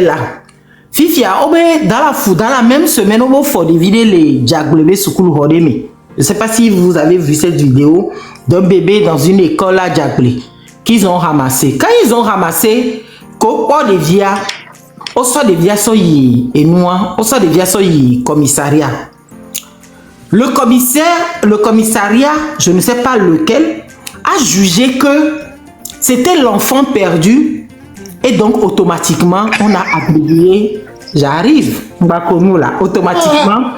là. Fifia, dans la même semaine, on va diviser les Djaglebe Soukoul Hodeme. Je ne sais pas si vous avez vu cette vidéo d'un bébé dans une école à Djaglé qu'ils ont ramassé. Quand ils ont ramassé, on devient, on sort de via soyi et nous, on sort de via soyi commissariat. Le commissariat, je ne sais pas lequel, a jugé que c'était l'enfant perdu et donc automatiquement on a attribué, j'arrive, automatiquement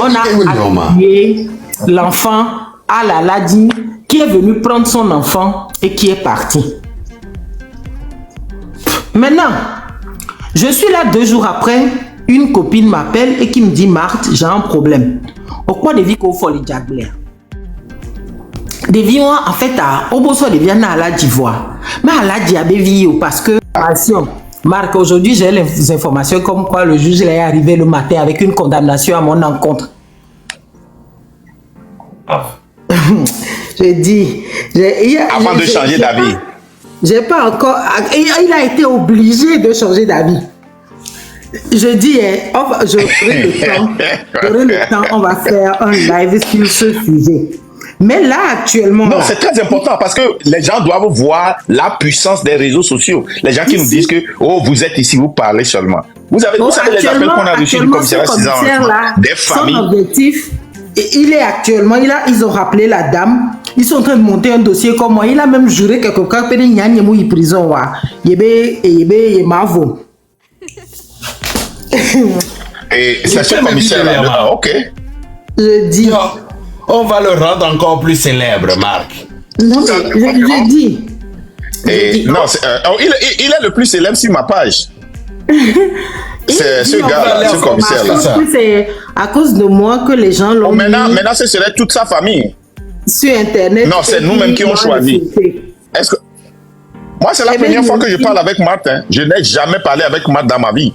on a attribué l'enfant à la Ladi qui est venu prendre son enfant et qui est parti. Maintenant, je suis là 2 jours après, une copine m'appelle et qui me dit Marthe, j'ai un problème. Pourquoi des vies qu'on fait les Djaglé? Des vies en fait à Oboso des vies à la d'Ivoire. Mais à la diabévie parce que Marc, aujourd'hui j'ai les informations comme quoi le juge est arrivé le matin avec une condamnation à mon encontre. Je dis, avant de changer d'avis. J'ai pas encore. Il a été obligé de changer d'avis. Je dis, j'aurai le temps, on va faire un live sur ce sujet. Mais là, actuellement... Non, c'est très important parce que les gens doivent voir la puissance des réseaux sociaux. Les gens qui nous disent que, oh, vous êtes ici, vous parlez seulement. Vous savez les appels qu'on a reçus du commissaire des familles. Son objectif, il est actuellement, ils ont rappelé la dame, ils sont en train de monter un dossier comme moi. Il a même juré quelque part que il y a une prison. Et c'est ce commissaire-là. Ok. Je dis... On va le rendre encore plus célèbre, Marc. Non, mais je dis. Non, il est le plus célèbre sur ma page. C'est ce gars-là, ce commissaire-là. C'est à cause de moi que les gens l'ont maintenant, ce serait toute sa famille. Sur Internet. Non, c'est nous-mêmes qui ont choisi. Est-ce que... Moi, c'est la première fois que je parle avec Martin. Je n'ai jamais parlé avec Martin dans ma vie.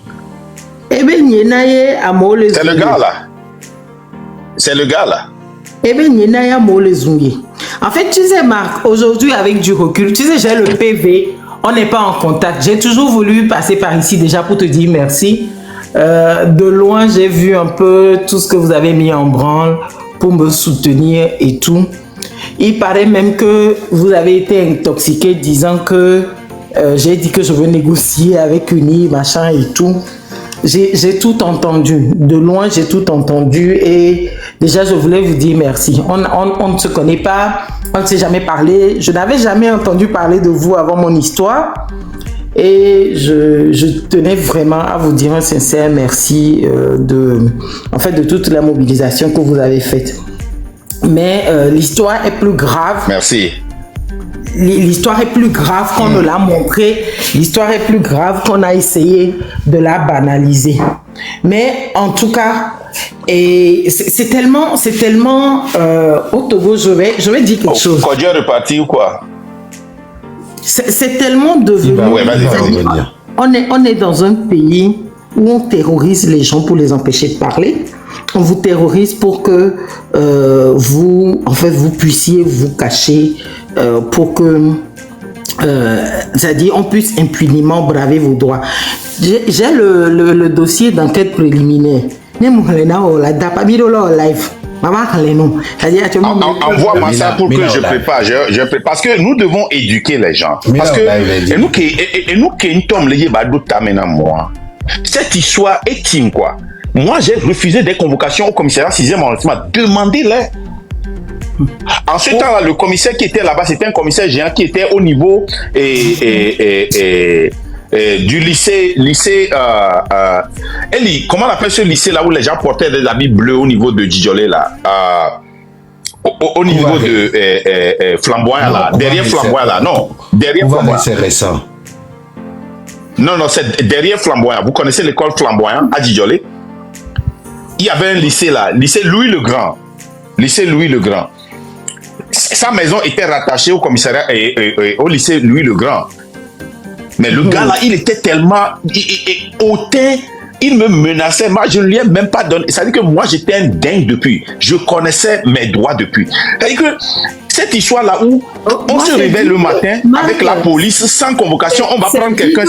C'est le gars-là. C'est le gars-là. En fait, tu sais, Marc, aujourd'hui, avec du recul, tu sais, j'ai le PV, on n'est pas en contact. J'ai toujours voulu passer par ici déjà pour te dire merci. De loin, j'ai vu un peu tout ce que vous avez mis en branle pour me soutenir et tout. Il paraît même que vous avez été intoxiqué disant que j'ai dit que je veux négocier avec Uni, machin et tout. J'ai tout entendu, de loin j'ai tout entendu et déjà je voulais vous dire merci. On ne se connaît pas, on ne s'est jamais parlé, je n'avais jamais entendu parler de vous avant mon histoire et je tenais vraiment à vous dire un sincère merci de toute la mobilisation que vous avez faite. Mais l'histoire est plus grave. Merci. L'histoire est plus grave qu'on ne l'a montré. L'histoire est plus grave qu'on a essayé de la banaliser. Mais en tout cas, c'est tellement au Togo, je vais dire quelque chose. Quand Dieu est reparti ou quoi? C'est tellement devenu... On est dans un pays où on terrorise les gens pour les empêcher de parler. On vous terrorise pour que vous puissiez vous cacher pour que c'est-à-dire on puisse impunément braver vos droits. J'ai le dossier d'enquête préliminaire. Envoie-moi ça pour que je prépare. Parce que nous devons éduquer les gens. Parce que nous qui sommes liés à moi, cette histoire est team quoi. Moi, j'ai refusé des convocations au commissariat 6e arrondissement. Demandez-les. En ce temps-là, le commissaire qui était là-bas, c'était un commissaire géant qui était au niveau du lycée Eli, comment on appelle ce lycée-là où les gens portaient des habits bleus au niveau de Djidjolé, là au niveau de Flamboyant, là. Derrière Flamboyant, là. Non, derrière Flamboyant. C'est récent. Non, c'est derrière Flamboyant. Vous connaissez l'école Flamboyant à Djidjolé? Il y avait un lycée là, lycée Louis le Grand. Lycée Louis le Grand. Sa maison était rattachée au commissariat et au lycée Louis le Grand. Mais le gars là, il était tellement hautain, il me menaçait. Moi, je ne lui ai même pas donné. C'est-à-dire que moi, j'étais un dingue depuis. Je connaissais mes droits depuis. C'est-à-dire que cette histoire-là où on se réveille le matin avec la police sans convocation, on va prendre quelqu'un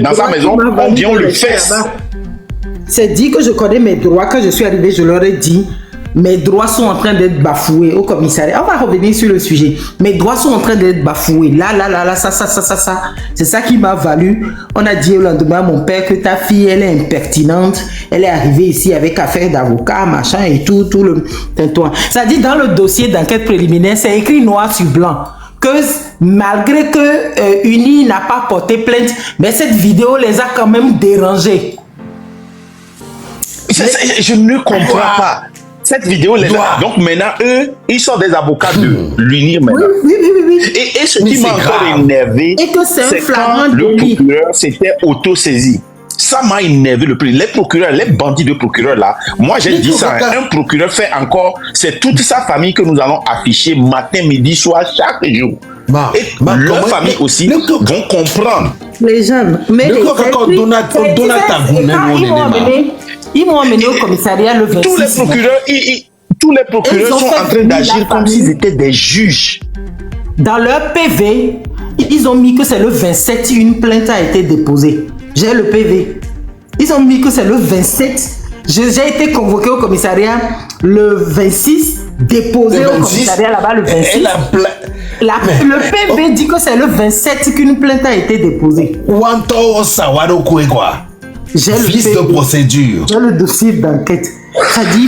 dans sa maison, on vient, on le fesse. C'est dit que je connais mes droits. Quand je suis arrivé, je leur ai dit, mes droits sont en train d'être bafoués au commissariat. On va revenir sur le sujet. Mes droits sont en train d'être bafoués. Là, ça. C'est ça qui m'a valu. On a dit au lendemain à mon père que ta fille, elle est impertinente. Elle est arrivée ici avec affaire d'avocat, machin et tout le tintouin. Ça dit dans le dossier d'enquête préliminaire, c'est écrit noir sur blanc que malgré que Uni n'a pas porté plainte, mais cette vidéo les a quand même dérangés. Je ne comprends pas. Cette vidéo, donc maintenant, eux, ils sont des avocats de l'UNIR maintenant. Oui. Et ce qui m'a encore énervé, c'est quand le procureur s'était auto-saisi. Ça m'a énervé le plus. Les procureurs, les bandits de procureurs là, moi j'ai dit ça, un procureur fait encore, c'est toute sa famille que nous allons afficher matin, midi, soir, chaque jour. Et leur famille aussi vont comprendre. Les jeunes, mais ils m'ont emmené au commissariat le 26. Tous les procureurs sont en train d'agir comme s'ils étaient des juges. Dans leur PV, ils ont mis que c'est le 27, une plainte a été déposée. J'ai le PV. Ils ont mis que c'est le 27. J'ai été convoqué au commissariat le 26, déposé au commissariat là-bas le 26. Le PV dit que c'est le 27 qu'une plainte a été déposée. J'ai le fils de procédure. J'ai le dossier d'enquête. Ça dit.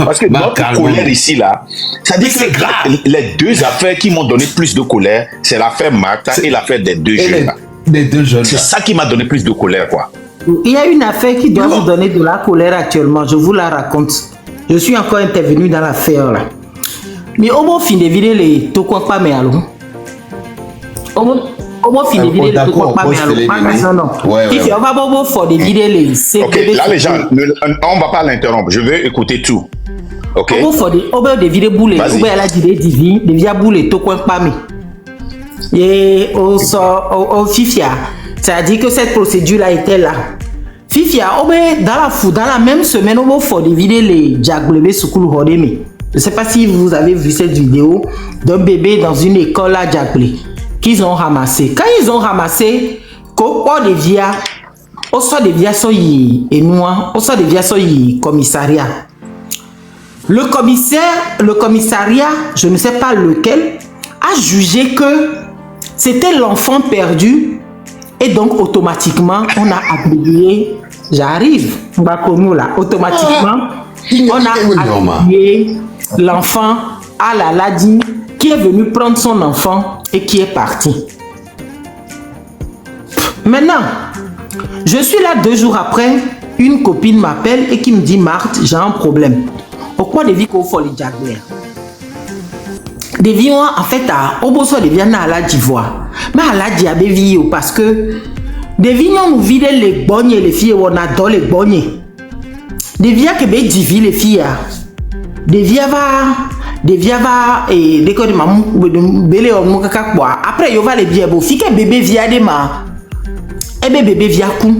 Parce que notre colère ici, là, ça dit que les deux affaires qui m'ont donné plus de colère, c'est l'affaire Martha et l'affaire des deux jeunes. C'est ça qui m'a donné plus de colère, quoi. Il y a une affaire qui doit vous donner de la colère actuellement. Je vous la raconte. Je suis encore intervenu dans l'affaire, là. Mais au moins, fin de vider les tokwa pas mais allons. Au moins, fin de vider les tokwa pas mais allons. Non. Si on va pas faire de vider les. Ok, là les gens, on va pas l'interrompre. Je vais écouter tout. Ok. On va de vider boule. On va la dire divine, de via boule tokwa pas mais. Et au Fifia, ça a dit que cette procédure là était là. Fifia, dans la même semaine, on va faire de vider les Djagoulebe Soukoul Hodeme. Je ne sais pas si vous avez vu cette vidéo d'un bébé dans une école à Djaglé qu'ils ont ramassé. Quand ils ont ramassé, on devient commissariat. Le commissariat, je ne sais pas lequel, a jugé que c'était l'enfant perdu et donc automatiquement on a attribué, j'arrive, automatiquement on a attribué l'enfant à la Ladi qui est venu prendre son enfant et qui est parti. Maintenant, je suis là 2 jours après, une copine m'appelle et qui me dit Marthe, j'ai un problème. Pourquoi des vies qu'on fait les Jaguars? Des vies en fait au beau soit des vies à la d'Ivoire. Mais à la d'Ivoire parce que des vies nous vident les bonnes les filles on adore les bonnes. Des vies que ben divi les filles. Des vies va et des codes maman belé on kaka quoi. Après yo va les vies beau fille que bébé via des ma. Eh ben bébé via coup.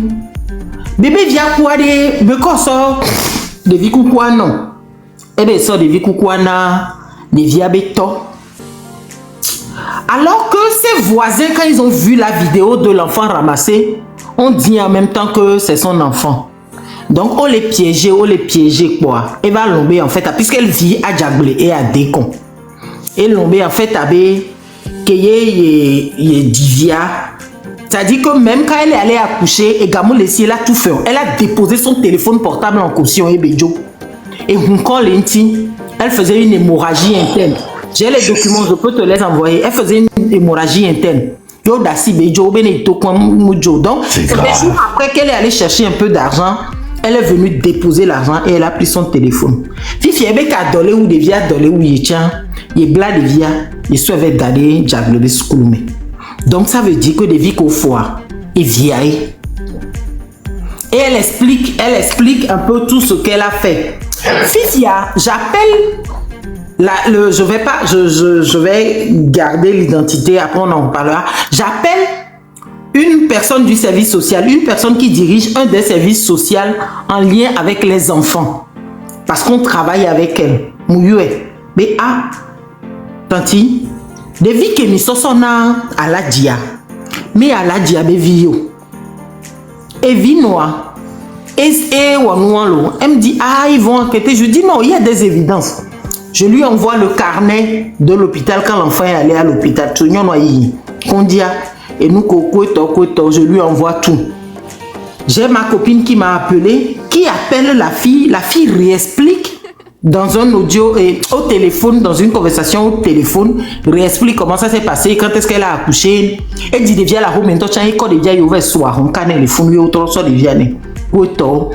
Bébé via quoi des me ça des vies quoi non. Eh ben ça des vies quoi na des vies béton. Alors que ces voisins quand ils ont vu la vidéo de l'enfant ramassé, on dit en même temps que c'est son enfant. Donc on les piégeait quoi. Elle va l'omber en fait, puisqu'elle vit à Djaglé et à Décon. Et l'omber en fait avait qu'il divia. C'est-à-dire que même quand elle est allée accoucher, et Gamou Lessie, elle a tout fait. Elle a déposé son téléphone portable en caution et Béjo. Et elle faisait une hémorragie interne. J'ai les documents, je peux te les envoyer. Elle faisait une hémorragie interne. Donc c'est des jours après qu'elle est allée chercher un peu d'argent, elle est venue déposer l'argent et elle a pris son téléphone. Fifi avec a dolé ou des via dolé ou il tient, il bla des via, il soit avec d'aller Djaglé de Soukoulme. Donc ça veut dire que des vies qu'au foie et vieille. Et elle explique un peu tout ce qu'elle a fait. Fifia, j'appelle je vais garder l'identité, après on en parlera. J'appelle une personne du service social, une personne qui dirige un des services sociaux en lien avec les enfants. Parce qu'on travaille avec elle. Mouyoué. Mais tanti, de vie que mi sosona à la dia. Mais à la dia be vio. Et vie noire. Et wanoualo. Elle me dit, ils vont enquêter. Je dis non, il y a des évidences. Je lui envoie le carnet de l'hôpital quand l'enfant est allé à l'hôpital. Et nous, je lui envoie tout. J'ai ma copine qui m'a appelé, qui appelle la fille. La fille réexplique dans un audio et au téléphone, dans une conversation au téléphone, réexplique comment ça s'est passé, quand est-ce qu'elle a accouché. Elle dit, devient la roue, maintenant, tu as un code de ouvert soir, on connaît les fonds, autant soit de vianney. Donc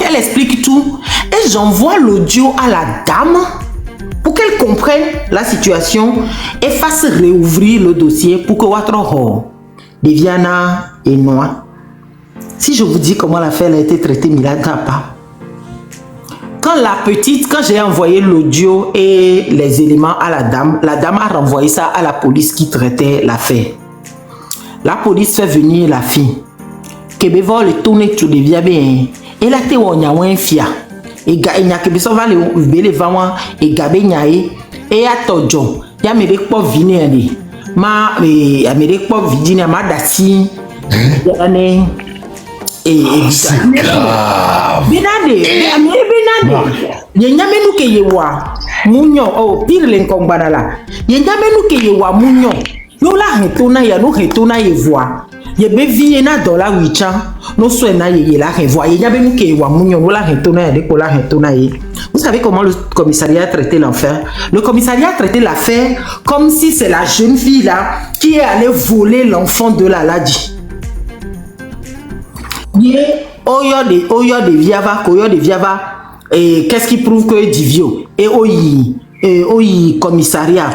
elle explique tout et j'envoie l'audio à la dame pour qu'elle comprenne la situation et fasse réouvrir le dossier pour que votre devienne et noir. Si je vous dis comment l'affaire a été traitée, pas. Quand j'ai envoyé l'audio et les éléments à la dame a renvoyé ça à la police qui traitait l'affaire. La police fait venir la fille. Kebe va le tourner tout devient bien. Et là te wonya wen fia. Et nya kebe so va le vawa et gabe nyae et atojo. Ya me rekpo vini ande. Ma me rekpo vidini ma dasi. Yane binade yenyame nu ke yewa munyo pire le nkombana la yenyame nu ke yewa munyo no la hetona ya no hetona yevoa ye be vie na dollar wicha no so na ye la revoa yenyame nu ke yewa munyo no la hetona ya de ko la hetona ye. Vous savez comment le commissariat a traité l'affaire? Le commissariat a traité l'affaire comme si c'est la jeune fille là qui est allée voler l'enfant de la Ladi. Oyo de viava et qu'est-ce qui prouve que divio et oyi commissariat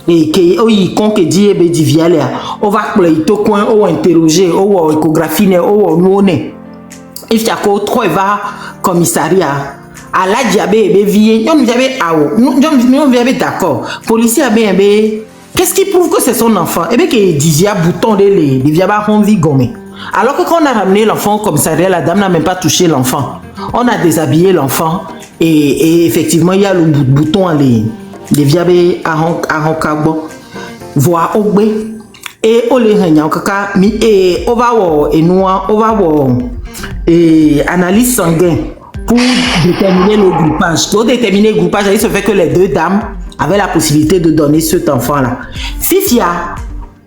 et que oyi conque dit be divialia on va to coin ou interroger ou échographie ou noné if ya ko trop va commissariat à la diabé be vie on nous avait d'accord policier a bien qu'est-ce qui prouve que c'est son enfant et bien que divia bouton de les viava envie gommer. Alors que quand on a ramené l'enfant au commissariat, la dame n'a même pas touché l'enfant. On a déshabillé l'enfant et effectivement, il y a le bouton les viabe à Roncabo, voire au B. Et on les réunions, et on va voir, et nous, on va voir, et analyse sanguine pour déterminer le groupage. Pour déterminer le groupage, il se fait que les deux dames avaient la possibilité de donner cet enfant-là. Fifia,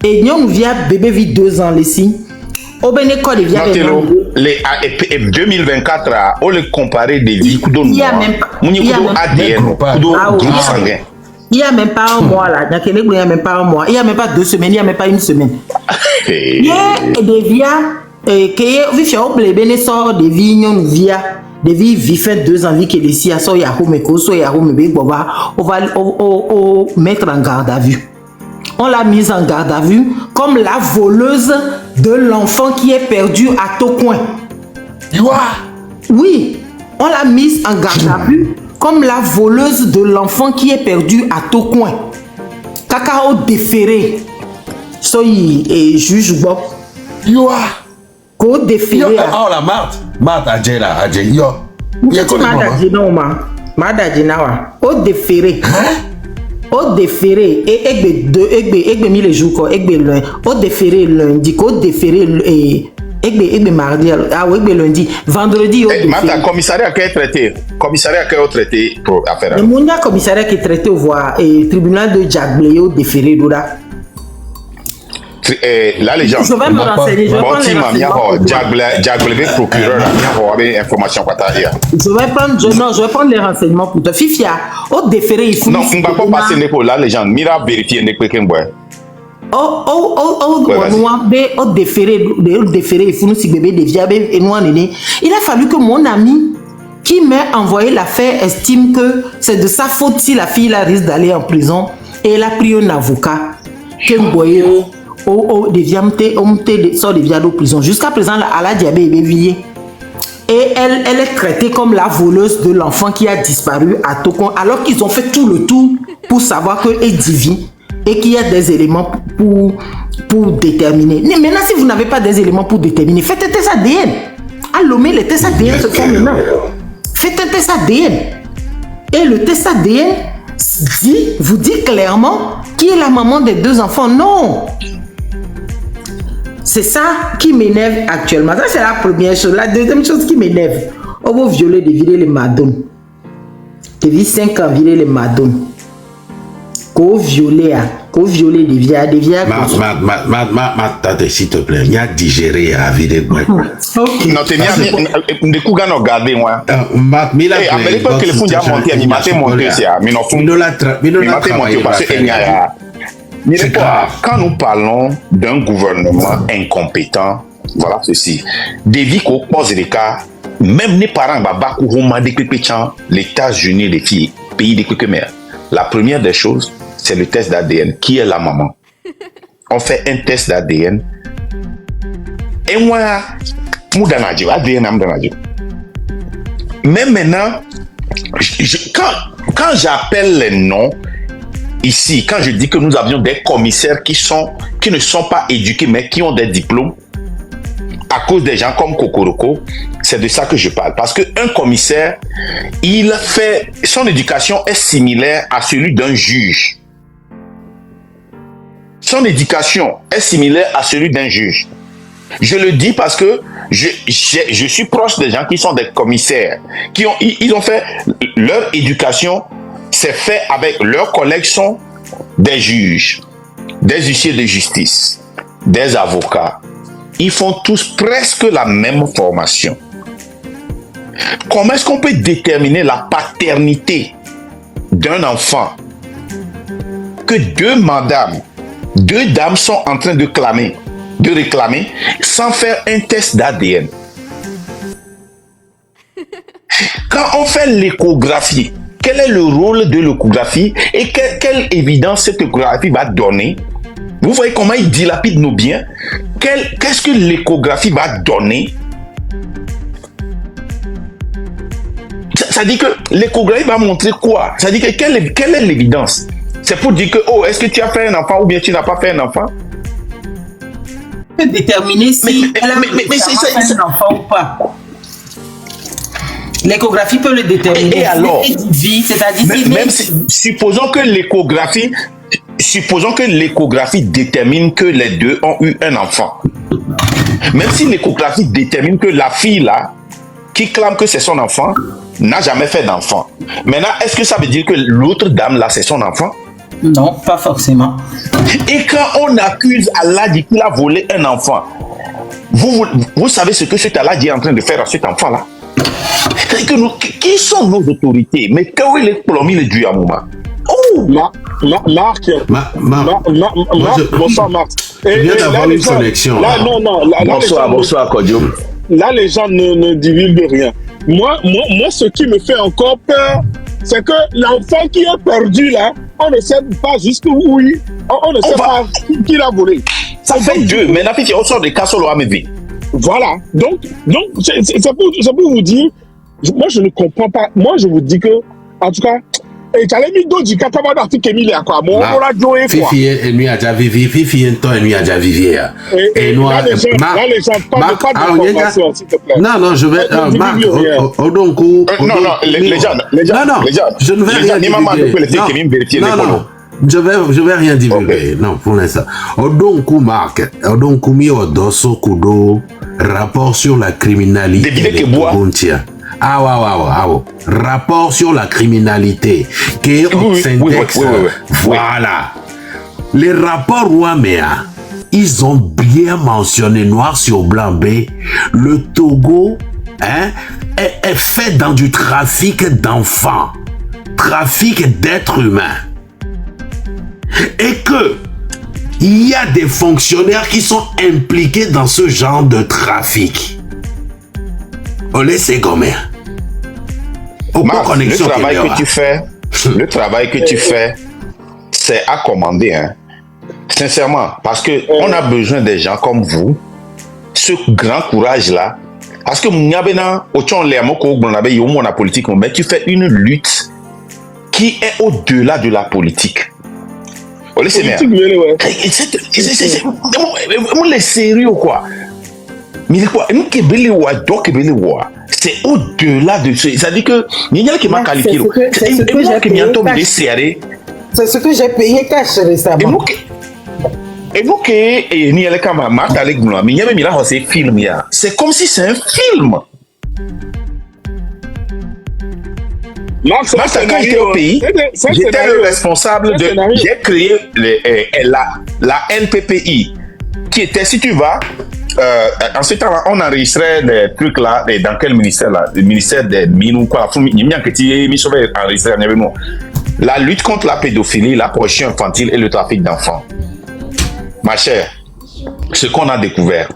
et nous vient bébé vit 2 ans, ici. Au Bénécole, il y a 2024, on le comparer des vies. Il n'y a même pas. Il n'y a même pas un mois là. Il n'y a même pas un mois. Il n'y a même pas 2 semaines. Il n'y a même pas 1 semaine. Il y a des vies que vivent au blé sort des vies non via des vies vivent 2 ans vie que les si à so yahoo mais qu'on so yahoo mais on va mettre en garde à vue. On l'a mise en garde à vue comme la voleuse de l'enfant qui est perdu à Tocoin. Oui, on l'a mise en garde à vue comme la voleuse de l'enfant qui est perdu à Tocoin. Cacao déféré. Soy et juge Bob. Ko déféré. Oh la Marthe Adjela yo. Au déféré. Au déféré et egbe mis les jours quoi egbe lundi au déféré lundi au déféré egbe mardi egbe lundi vendredi au déféré. Mata commissariat qui est traité pour affaire. Le monde commissariat qui est traité au voir et tribunal de Djaglé au déféré d'oda. La légende. Je vais me renseigner. Je vais prendre les renseignements. Djaglé procureur la information quoi t'as dire. Je vais prendre les renseignements pour toi. Fifia, au déféré il faut. Non, on va pas passer pour la légende. Mira vérifier ne peut qu'un boy. Au déféré il faut nous si bébé devient et nous en est. Il a fallu que mon ami qui m'a envoyé l'affaire estime que c'est de sa faute si la fille là risque d'aller en prison et elle a pris un avocat que boye devient sort de prison. Jusqu'à présent, elle a diabé et et elle est traitée comme la voleuse de l'enfant qui a disparu à Tokon, alors qu'ils ont fait tout le tour pour savoir que Edivi et qu'il y a des éléments pour déterminer. Mais maintenant, si vous n'avez pas des éléments pour déterminer, faites un test ADN. À Lomé, les tests ADN se font maintenant. Faites un test ADN. Et le test ADN vous dit clairement qui est la maman des 2 enfants. Non. C'est ça qui m'énerve actuellement. Ça, c'est la première chose. La deuxième chose qui m'énerve, on va violer, de virer les madones. De vivre 5 ans, virer les madones. Qu'au violer, des vieilles. Tante, s'il te plaît, il y a digéré à virer. Ok. Non, t'es bien, du coup, gars, regardez, moi. Mais à l'époque que le fond a monté, il m'a fait monter, c'est à. Mais non, il m'a fait monter parce qu'il y a. Quand nous parlons d'un gouvernement incompétent, voilà ceci. Des vies qu'on pose des cas, même les parents, les États-Unis, les filles, pays des mères. La première des choses, c'est le test d'ADN. Qui est la maman? On fait un test d'ADN. Et moi, même maintenant, quand j'appelle les noms, ici, quand je dis que nous avions des commissaires qui ne sont pas éduqués, mais qui ont des diplômes, à cause des gens comme Kokoroko, c'est de ça que je parle. Parce qu'un commissaire, son éducation est similaire à celui d'un juge. Son éducation est similaire à celui d'un juge. Je le dis parce que je suis proche des gens qui sont des commissaires, ils ont fait leur éducation, c'est fait avec leurs collègues sont des juges, des huissiers de justice, des avocats. Ils font tous presque la même formation. Comment est-ce qu'on peut déterminer la paternité d'un enfant que deux dames sont en train de réclamer sans faire un test d'ADN? Quand on fait l'échographie, quel est le rôle de l'échographie et quelle évidence cette échographie va donner? Vous voyez comment il dilapide nos biens? Qu'est-ce que l'échographie va donner? Ça dit que l'échographie va montrer quoi? Ça dit que quelle est l'évidence? C'est pour dire que, est-ce que tu as fait un enfant ou bien tu n'as pas fait un enfant? Déterminer si elle a fait un enfant ou pas. L'échographie peut le déterminer. Et alors, supposons que l'échographie détermine que les deux ont eu un enfant. Même si l'échographie détermine que la fille là, qui clame que c'est son enfant, n'a jamais fait d'enfant. Maintenant, est-ce que ça veut dire que l'autre dame là, c'est son enfant? Non, pas forcément. Et quand on accuse Allah dit qu'il a volé un enfant, vous savez ce que cet Allah dit est en train de faire à cet enfant là? Qui sont nos autorités? Mais quand il est plombé le Dieu à Mouma? Marc, bonsoir Marc. Il vient d'avoir une connexion. Bonsoir Kodio. Là, les gens ne divulguent rien. Moi, ce qui me fait encore peur, c'est que l'enfant qui est perdu là, on ne sait pas jusqu'où on ne sait pas qui l'a volé. Ça fait 2, mais la fille, on sort de Kassolo à Mévé. Voilà. Donc c'est pour vous dire, moi je ne comprends pas. Moi je vous dis que, en tout cas, et tu as mis d'autres du cacabat d'article Emile à quoi? Mon on a joué quoi? Fifi et lui a déjà vivi. Fifi et toi et lui a déjà vivi. Et nous là les gens pas d'informations, s'il te plaît. Non, je vais. Marc, Odonkou. Non, les gens. Je ne vais rien divulguer. Non. Je vais rien divulguer. Non, pour l'instant. Odonkou Marc. Odonkou mi odoso kudo. Rapport sur la criminalité. Rapport sur la criminalité qui est au syntaxe. Voilà. Les rapports Ouaméa, ils ont bien mentionné noir sur blanc B, le Togo est fait dans du trafic d'enfants, trafic d'êtres humains. Et que il y a des fonctionnaires qui sont impliqués dans ce genre de trafic. On les sait gommer. Marc, le travail que tu fais, c'est à commander, hein. Sincèrement, parce que on a besoin des gens comme vous, ce grand courage-là. Parce que mais tu fais une lutte qui est au-delà de la politique. On laisse politique, ouais. On est sérieux, quoi. Mais quoi, c'est au-delà de ce. C'est-à-dire que, il y a qui m'a qualifié. C'est ce que j'ai payé. C'est ce que j'ai payé cash récemment. Et donc, il y a les camarades, mais il y a même là, c'est film. C'est comme si c'est un film. Moi, quand j'étais au pays, j'étais le responsable de. J'ai créé la NPPI, qui était, si tu vas, en ce temps-là, on enregistrait des trucs là, dans quel ministère là? Le ministère des Mines ou quoi? La lutte contre la pédophilie, la prostitution infantile et le trafic d'enfants. Ma chère, ce qu'on a découvert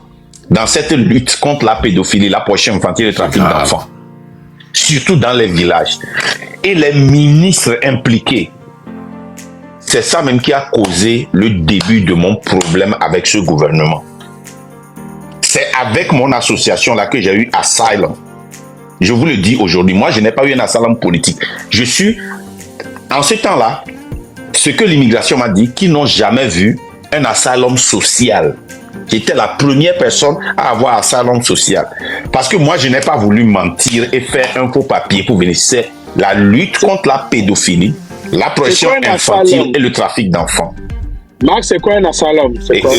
dans cette lutte contre la pédophilie, la prostitution infantile et le trafic d'enfants, surtout dans les villages, et les ministres impliqués, c'est ça même qui a causé le début de mon problème avec ce gouvernement. C'est avec mon association là que j'ai eu Asylum. Je vous le dis aujourd'hui, moi je n'ai pas eu un asylum politique. Je suis, en ce temps-là, ce que l'immigration m'a dit, qu'ils n'ont jamais vu un asylum social. J'étais la première personne à avoir un asylum social. Parce que moi, je n'ai pas voulu mentir et faire un faux papier pour venir. C'est la lutte contre la pédophilie, la prostitution infantile et le trafic d'enfants. Max, c'est quoi un asylum? C'est quoi?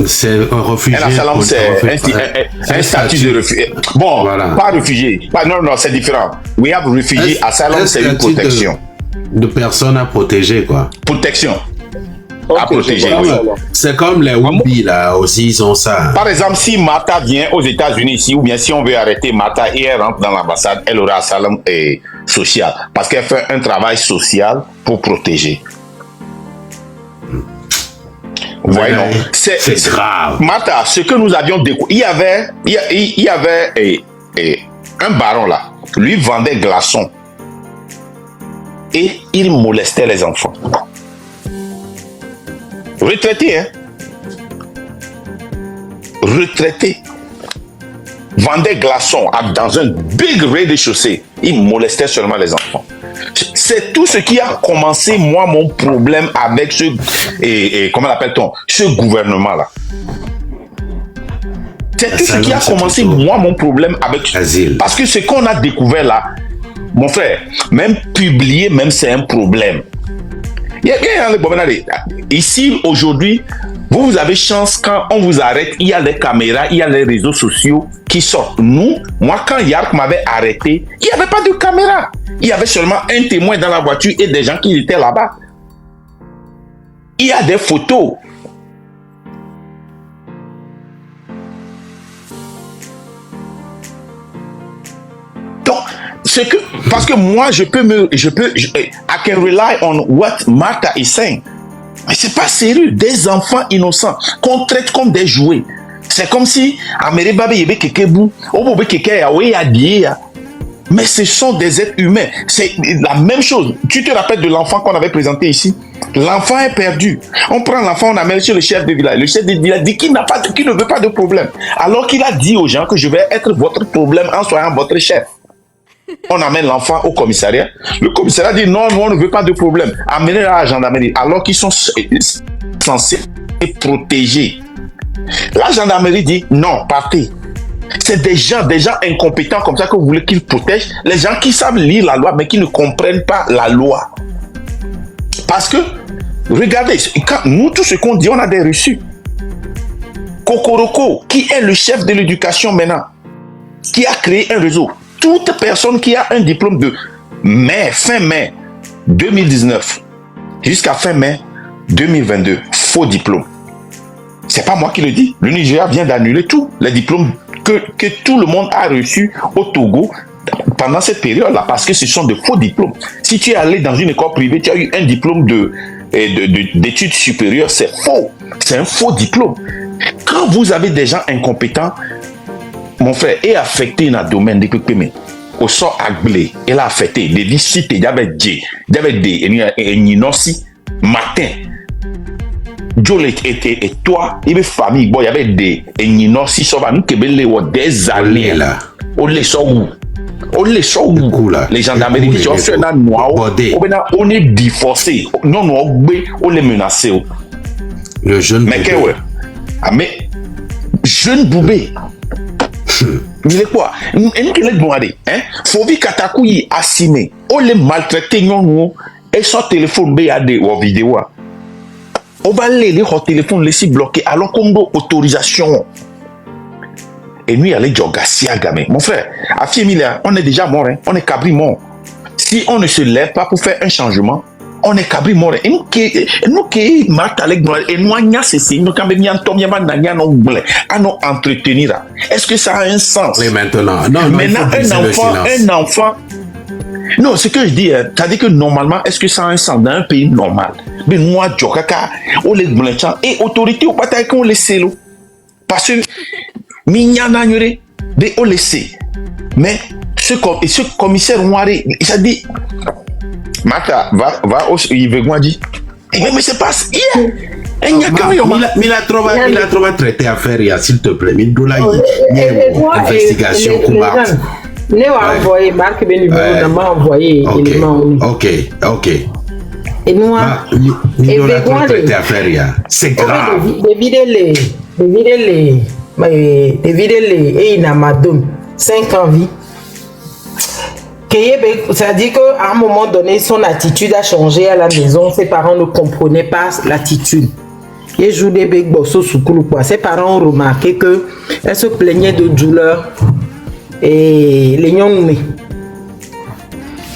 C'est un réfugié. Un asylum, c'est un statut de réfugié. Bon, voilà. Pas réfugié. Non, c'est différent. We have refugee. Asylum, c'est une protection. De personnes à protéger, quoi. Protection. Okay, à protéger. Oui. C'est comme les Wumbi, là, aussi, ils ont ça. Par exemple, si Martha vient aux États-Unis ici, ou bien si on veut arrêter Martha et elle rentre dans l'ambassade, elle aura un asylum social. Parce qu'elle fait un travail social pour protéger. Vous voyez, non? C'est grave. Martha, ce que nous avions découvert, il y avait un baron là, lui vendait glaçons et il molestait les enfants. Retraité, hein? Retraité. Vendait glaçons dans un big rez-de-chaussée. Il molestait seulement les enfants. C'est tout ce qui a commencé, moi, mon problème avec comment l'appelle-t-on? Ce gouvernement-là. C'est tout ce qui a commencé, moi, mon problème avec Asile. Parce que ce qu'on a découvert là, mon frère, même publier, même c'est un problème. Ici, aujourd'hui, vous avez chance quand on vous arrête, il y a les caméras, il y a les réseaux sociaux qui sortent. Moi, quand Yark m'avait arrêté, il n'y avait pas de caméra. Il y avait seulement un témoin dans la voiture et des gens qui étaient là-bas. Il y a des photos. Donc, parce que moi, I can rely on what Martha is saying. Mais c'est pas sérieux. Des enfants innocents qu'on traite comme des jouets. C'est comme si, mais ce sont des êtres humains. C'est la même chose. Tu te rappelles de l'enfant qu'on avait présenté ici? L'enfant est perdu. On prend l'enfant, on amène chez le chef de village. Le chef de village dit qu'il ne veut pas de problème. Alors qu'il a dit aux gens que je vais être votre problème en soyant votre chef. On amène l'enfant au commissariat. Le commissariat dit non, on ne veut pas de problème. Amenez-le à la gendarmerie. Alors qu'ils sont censés protéger. La gendarmerie dit non, partez. C'est des gens incompétents comme ça que vous voulez qu'ils protègent. Les gens qui savent lire la loi mais qui ne comprennent pas la loi. Parce que, regardez, quand nous, tout ce qu'on dit, on a des reçus. Kokoroko, qui est le chef de l'éducation maintenant, qui a créé un réseau. Toute personne qui a un diplôme de fin mai 2019 jusqu'à fin mai 2022, faux diplôme. C'est pas moi qui le dis. Le Nigeria vient d'annuler tous les diplômes que tout le monde a reçus au Togo pendant cette période-là, parce que ce sont de faux diplômes. Si tu es allé dans une école privée, tu as eu un diplôme d'études supérieures, c'est faux. C'est un faux diplôme. Quand vous avez des gens incompétents, mon frère est affecté dans le domaine de PPM. Au sort agblé, elle a affecté. Les visites, il y avait des matin. Jolek et toi, il y avait famille, il y avait des inossi, des années là. On les sort où? On les sort où les gendarmeries qui ont fait un noir, on est déforcé. Non, on les menace. Le jeune mais bébé. Ouais. Ah, mais jeune boubé. Il est quoi? Faut vite qu'Atakoui assimé. On les maltraité, non, et son téléphone BAD ou vidéo. On va les téléphone laisser bloqué alors qu'on a autorisation. Et nous, allez Gassia gamé. Mon frère, à Fiemilia, on est déjà mort, hein? On est cabri mort. Si on ne se lève pas pour faire un changement, on est cabri mort. Et nous qui matalek et nous anya ceci, nous quand même y entomia banania non blé, à nous entretenir. Est-ce que ça a un sens? Mais maintenant, un enfant. Non, ce que je dis, c'est-à-dire que normalement, est-ce que ça a un sens dans un pays normal? Mais moi, Djokaka, on les blanchants et autorité au bataille qu'on les sait. Parce que, mignana on les sait. Mais, ce commissaire Ouari, il a dit, Mata, va, il veut moi dire. Mais c'est pas. Il a trop traité affaire, s'il te plaît. Il doit y avoir une investigation. Nous avons envoyé, Marc Benubero m'a envoyé élément. Ok. Et nous avons traité affaire. C'est grave. Des vidéos, et il m'a donné 5 ans vie. Ça dit qu'à un moment donné, son attitude a changé à la maison. Ses parents ne comprenaient pas l'attitude. Il joue des big bossos sous quoi. Ses parents ont remarqué qu'elle se plaignait de douleur et les nyongme.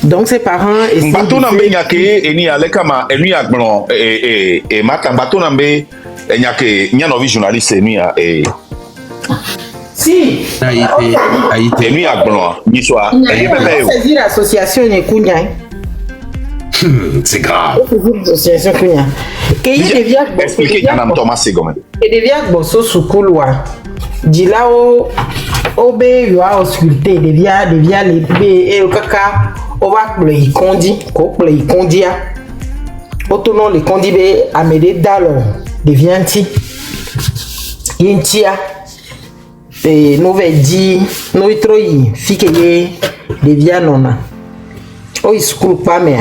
Donc ses parents essaient bateau nambe nyake eni alekama eni agbon et mata bateau nambe nyake nyanovi journaliste eni et si Haïti eni agbon ni soit saisir l'association Nekunya. C'est grave. L'association Kunya. Qu'il devient expliquer Madame Thomas Segome. Il devient bosso sukulwa. Dilao obe yoa ausculté devient les bébés et le caca on va play condi a autonom les condi be amede dalo devient ti yentia et nouvelle dit nous troi fike devient nona o school pas mais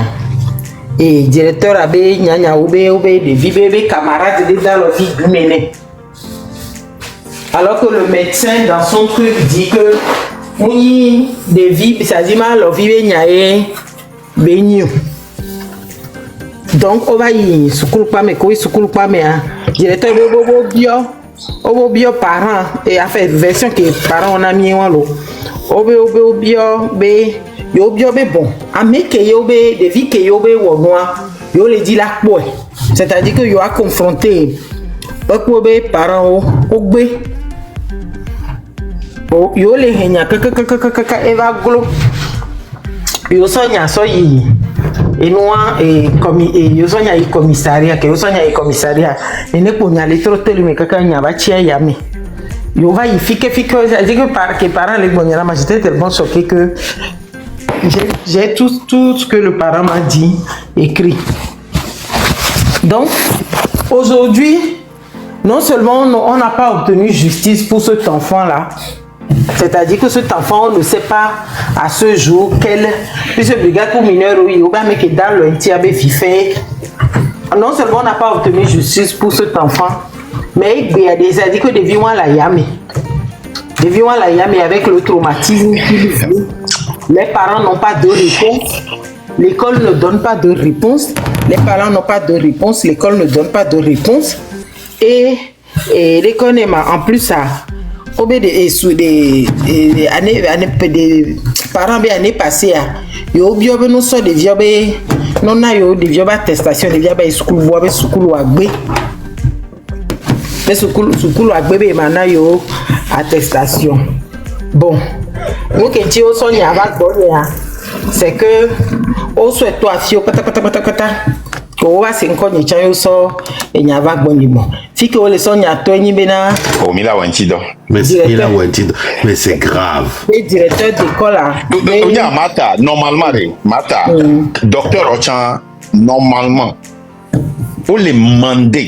et directeur abe nyanya obe de vibebe camarade de dalo vie mené. Alors que le médecin dans son truc dit que oui, des vies, ça dit mal, la vie est bénie. Donc on va y soucoule pas mais directeur de bio parents et a fait version que parents on a mis en l'eau. Bio bon. A mec des vies que yo be noir, yo le dit la boy. C'est-à-dire que yo a confronté parents au yo le henya kaka eva glo yo sonya so yi enwa yo sonya yi commissariat que yo sonya yi commissariat ene ponya le trotelu me kaka nya ba chia ya me yo va y fike ça dit que parents les bonira mais j'étais tellement choqué que j'ai tout ce que le parent m'a dit écrit. Donc aujourd'hui non seulement on n'a pas obtenu justice pour cet enfant-là, c'est-à-dire que cet enfant, on ne sait pas à ce jour puisque brigade pour mineurs, oui, mais que dans le NTAB fait. Non seulement on n'a pas obtenu justice pour cet enfant, mais il y a des adultes que des violents la yame. Des violents la yame avec le traumatisme qu'ils vivent. Les parents n'ont pas de réponse. L'école ne donne pas de réponse. Les parents n'ont pas de réponse. L'école ne donne pas de réponse. Et l'école en plus ça des parents bien années passées yo bio no so de vieux non na yo de vieux attestation de vieux school voix school agbe mais school agbe mana yo attestation bon nous que ti o so nya ba gboro c'est que o souhaite toi fio kata ko wa se nko ni chan yo so enya va gbonimo fi que o le so nya to yin be na o mi la wantido mais c'est grave le directeur d'école là onya mata normalement docteur Ochan normalement pour les demander